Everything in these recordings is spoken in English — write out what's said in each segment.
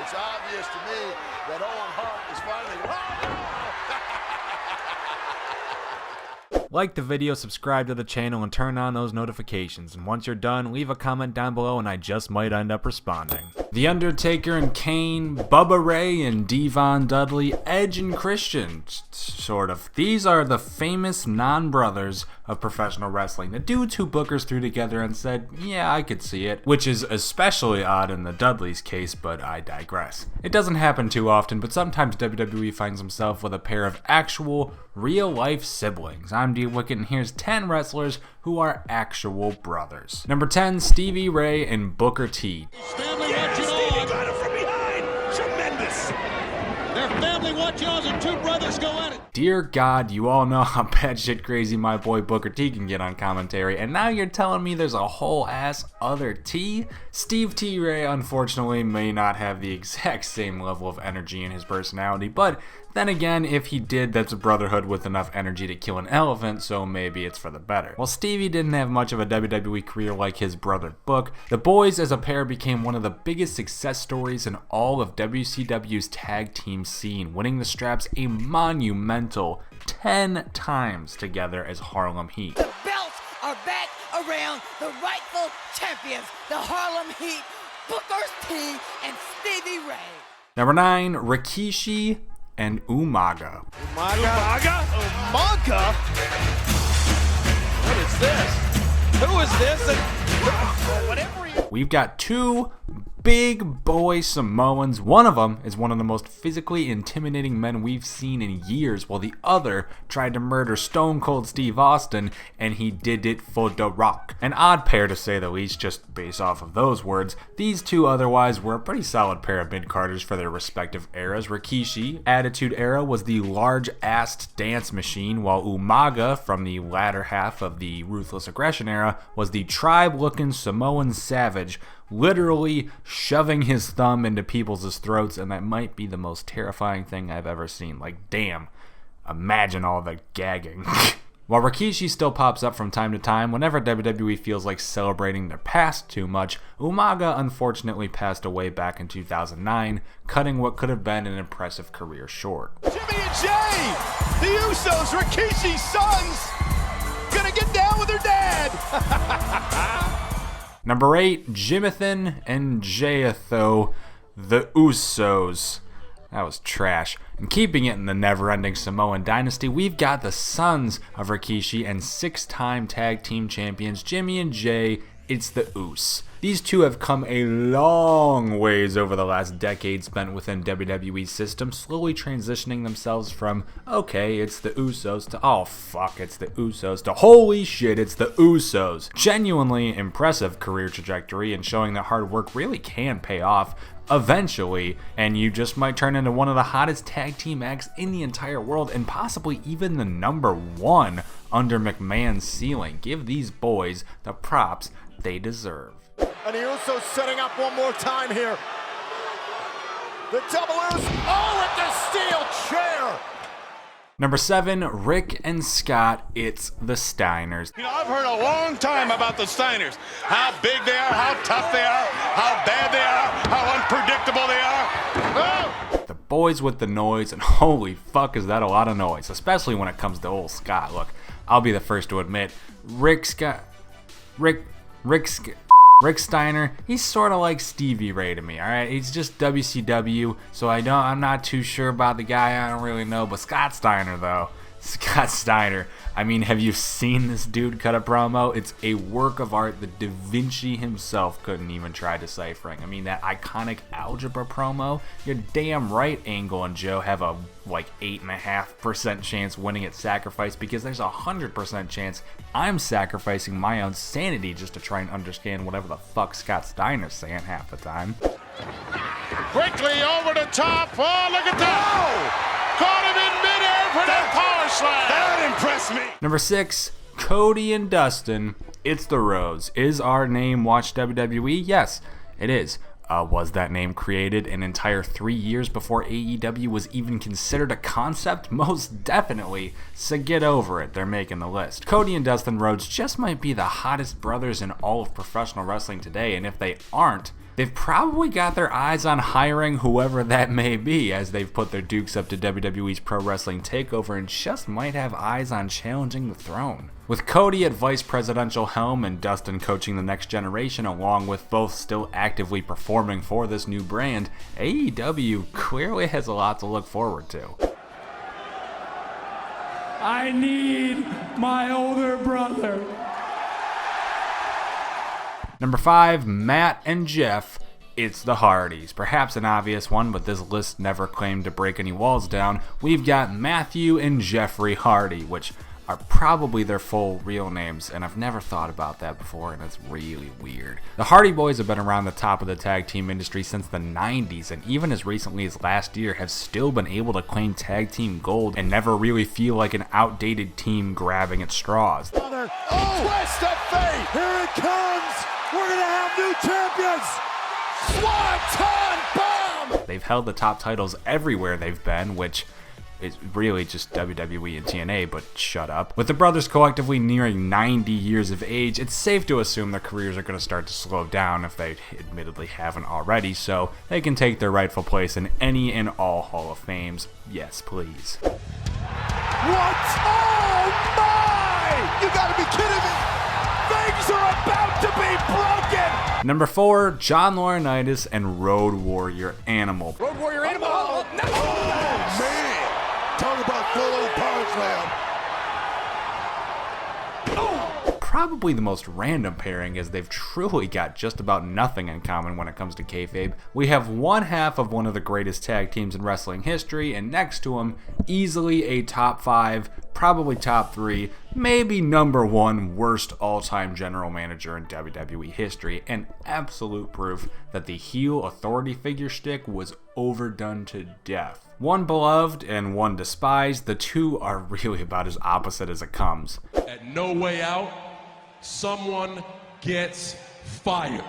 it's obvious to me that Owen Hart is finally... Like the video, subscribe to the channel, and turn on those notifications. And once you're done, leave a comment down below and I just might end up responding. The Undertaker and Kane, Bubba Ray and Devon Dudley, Edge and Christian, sort of. These are the famous non-brothers of professional wrestling. The dudes who bookers threw together and said, yeah, I could see it. Which is especially odd in the Dudleys' case, but I digress. It doesn't happen too often, but sometimes WWE finds himself with a pair of actual, real-life siblings. I'm D. Wicket, and here's 10 wrestlers who are actual brothers. Number 10, Stevie Ray and Booker T. Family watching on. Got him from behind. Tremendous. Their family watching on as the two brothers go at it. Dear God, you all know how batshit crazy my boy Booker T can get on commentary, and now you're telling me there's a whole ass other T? Steve T. Ray, unfortunately, may not have the exact same level of energy in his personality, but then again, if he did, that's a brotherhood with enough energy to kill an elephant, so maybe it's for the better. While Stevie didn't have much of a WWE career like his brother Book, the boys as a pair became one of the biggest success stories in all of WCW's tag team scene, winning the straps a monumental 10 times together as Harlem Heat. The belts are back around the rightful champions, the Harlem Heat, Booker T and Stevie Ray. Number 9, Rikishi and Umaga. Umaga? Umaga? What is this? Who is this? And whatever you... We've got two big boy Samoans. One of them is one of the most physically intimidating men we've seen in years, while the other tried to murder Stone Cold Steve Austin, and he did it for The Rock. An odd pair to say the least, just based off of those words. These two otherwise were a pretty solid pair of mid-carders for their respective eras. Rikishi, Attitude Era, was the large-assed dance machine, while Umaga, from the latter half of the Ruthless Aggression era, was the tribe-looking Samoan savage, literally shoving his thumb into people's throats, and that might be the most terrifying thing I've ever seen. Like, damn, imagine all the gagging. While Rikishi still pops up from time to time whenever WWE feels like celebrating their past too much, Umaga unfortunately passed away back in 2009, cutting what could have been an impressive career short. Jimmy and Jay, the Usos, Rikishi's sons, gonna get down with their dad. Number 8, Jimathan and Jayatho, the Usos. That was trash. And keeping it in the never-ending Samoan dynasty, we've got the sons of Rikishi and 6-time tag team champions Jimmy and Jay. It's the Us. These two have come a long ways over the last decade spent within WWE's system, slowly transitioning themselves from, okay, it's the Usos, to, oh fuck, it's the Usos, to, holy shit, it's the Usos. Genuinely impressive career trajectory and showing that hard work really can pay off eventually, and you just might turn into one of the hottest tag team acts in the entire world, and possibly even the number one under McMahon's ceiling. Give these boys the props they deserve. And the Usos setting up one more time here. The double Us. Oh, with the steel chair. Number 7, Rick and Scott, it's the Steiners. You know, I've heard a long time about the Steiners. How big they are, how tough they are, how bad they are, how unpredictable they are. Oh! The boys with the noise, and holy fuck is that a lot of noise, especially when it comes to old Scott. Look, I'll be the first to admit, Rick Steiner, he's sort of like Stevie Ray to me, alright? He's just WCW, so I'm not too sure about the guy, I don't really know, but Scott Steiner though, Scott Steiner, I mean, have you seen this dude cut a promo? It's a work of art that Da Vinci himself couldn't even try deciphering. I mean, that iconic algebra promo, you're damn right Angle and Joe have a like 8.5% chance winning at Sacrifice, because there's 100% chance I'm sacrificing my own sanity just to try and understand whatever the fuck Scott Steiner's saying half the time. Quickly over the top. Oh, look at that. Caught him in midair for that power slam. That impressed me. Number 6, Cody and Dustin, it's the Rhodes. Is our name Watch WWE? Yes, it is. Was that name created an entire 3 years before AEW was even considered a concept? Most definitely. So get over it, they're making the list. Cody and Dustin Rhodes just might be the hottest brothers in all of professional wrestling today, and if they aren't, they've probably got their eyes on hiring whoever that may be, as they've put their dukes up to WWE's Pro Wrestling TakeOver and just might have eyes on challenging the throne. With Cody at vice presidential helm and Dustin coaching the next generation, along with both still actively performing for this new brand, AEW clearly has a lot to look forward to. I need my older brother. Number 5, Matt and Jeff. It's the Hardys. Perhaps an obvious one, but this list never claimed to break any walls down. We've got Matthew and Jeffrey Hardy, which are probably their full real names, and I've never thought about that before, and it's really weird. The Hardy Boys have been around the top of the tag team industry since the 90s, and even as recently as last year have still been able to claim tag team gold and never really feel like an outdated team grabbing at straws. Twist of fate! Here it comes! We're gonna have new champions! Swanton bomb! They've held the top titles everywhere they've been, which is really just WWE and TNA, but shut up. With the brothers collectively nearing 90 years of age, it's safe to assume their careers are going to start to slow down if they admittedly haven't already, so they can take their rightful place in any and all Hall of Fames. Yes, please. What? Oh my! You gotta be kidding me! Things are about to be broken! Number 4, John Laurinaitis and Road Warrior Animal. Road Warrior Animal! Oh, man! Talk about full-on power slam! Probably the most random pairing, as they've truly got just about nothing in common when it comes to kayfabe. We have one half of one of the greatest tag teams in wrestling history, and next to him, easily a top 5, probably top 3, maybe number 1 worst all-time general manager in WWE history, and absolute proof that the heel authority figure shtick was overdone to death. One beloved and one despised, the two are really about as opposite as it comes. At No Way Out, someone gets fired.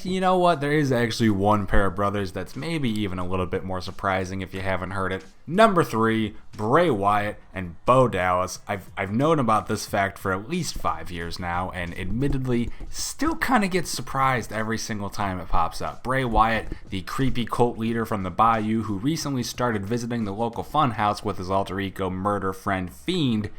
You know what? There is actually one pair of brothers that's maybe even a little bit more surprising if you haven't heard it. Number 3, Bray Wyatt and Bo Dallas. I've known about this fact for at least 5 years now, and admittedly, still kind of get surprised every single time it pops up. Bray Wyatt, the creepy cult leader from the Bayou who recently started visiting the local funhouse with his alter ego murder friend Fiend,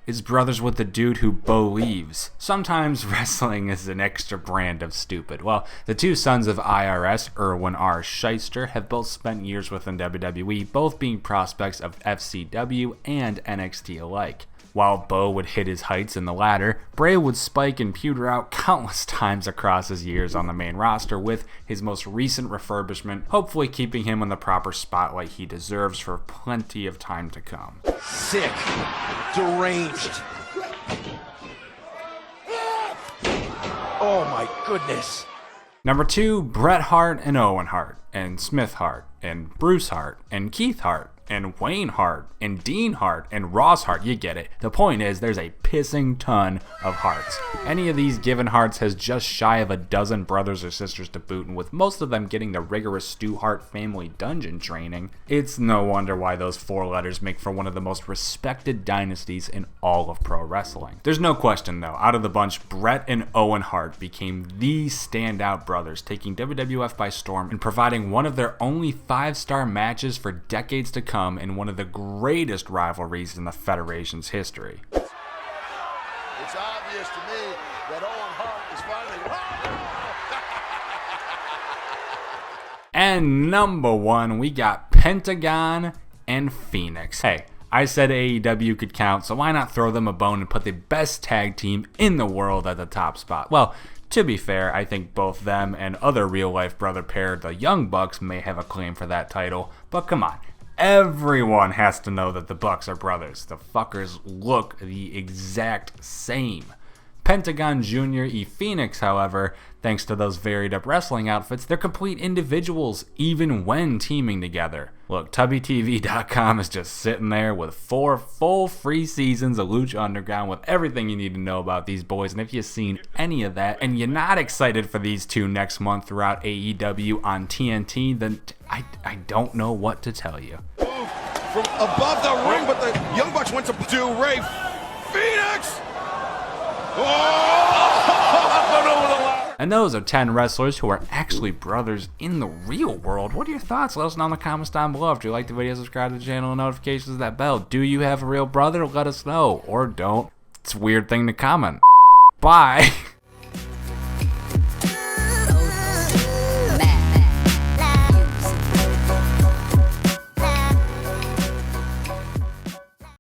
is brothers with the dude who believes. Sometimes wrestling is an extra brand of stupid. Well, the two sons of IRS, Irwin R. Shyster, have both spent years within WWE, both being prospects of FCW and NXT alike. While Bo would hit his heights in the latter, Bray would spike and pewter out countless times across his years on the main roster, with his most recent refurbishment hopefully keeping him in the proper spotlight he deserves for plenty of time to come. Sick. Deranged. Oh my goodness. Number 2, Bret Hart and Owen Hart, and Smith Hart, and Bruce Hart, and Keith Hart, and Wayne Hart, and Dean Hart, and Ross Hart. You get it. The point is, there's a pissing ton of Harts. Any of these given Harts has just shy of a dozen brothers or sisters to boot, and with most of them getting the rigorous Stu Hart family dungeon training, it's no wonder why those 4 letters make for one of the most respected dynasties in all of pro wrestling. There's no question, though, out of the bunch, Bret and Owen Hart became the standout brothers, taking WWF by storm and providing one of their only 5-star matches for decades to come in one of the greatest rivalries in the Federation's history. It's obvious to me that Owen Hart is finally... And number 1, we got Pentagon and Fenix. Hey, I said AEW could count, so why not throw them a bone and put the best tag team in the world at the top spot? Well, to be fair, I think both them and other real-life brother pair, the Young Bucks, may have a claim for that title, but come on. Everyone has to know that the Bucks are brothers. The fuckers look the exact same. Pentagon Jr. e Fenix, however, thanks to those varied up wrestling outfits, they're complete individuals even when teaming together. Look, TubbyTV.com is just sitting there with 4 full free seasons of Lucha Underground with everything you need to know about these boys, and if you've seen any of that and you're not excited for these two next month throughout AEW on TNT, then I don't know what to tell you. From above the ring, but the Young Bucks went to Ray Fenix. Oh! And those are 10 wrestlers who are actually brothers in the real world. What are your thoughts? Let us know in the comments down below. If you like the video, subscribe to the channel and notifications, that bell. Do you have a real brother? Let us know. Or don't. It's a weird thing to comment. Bye.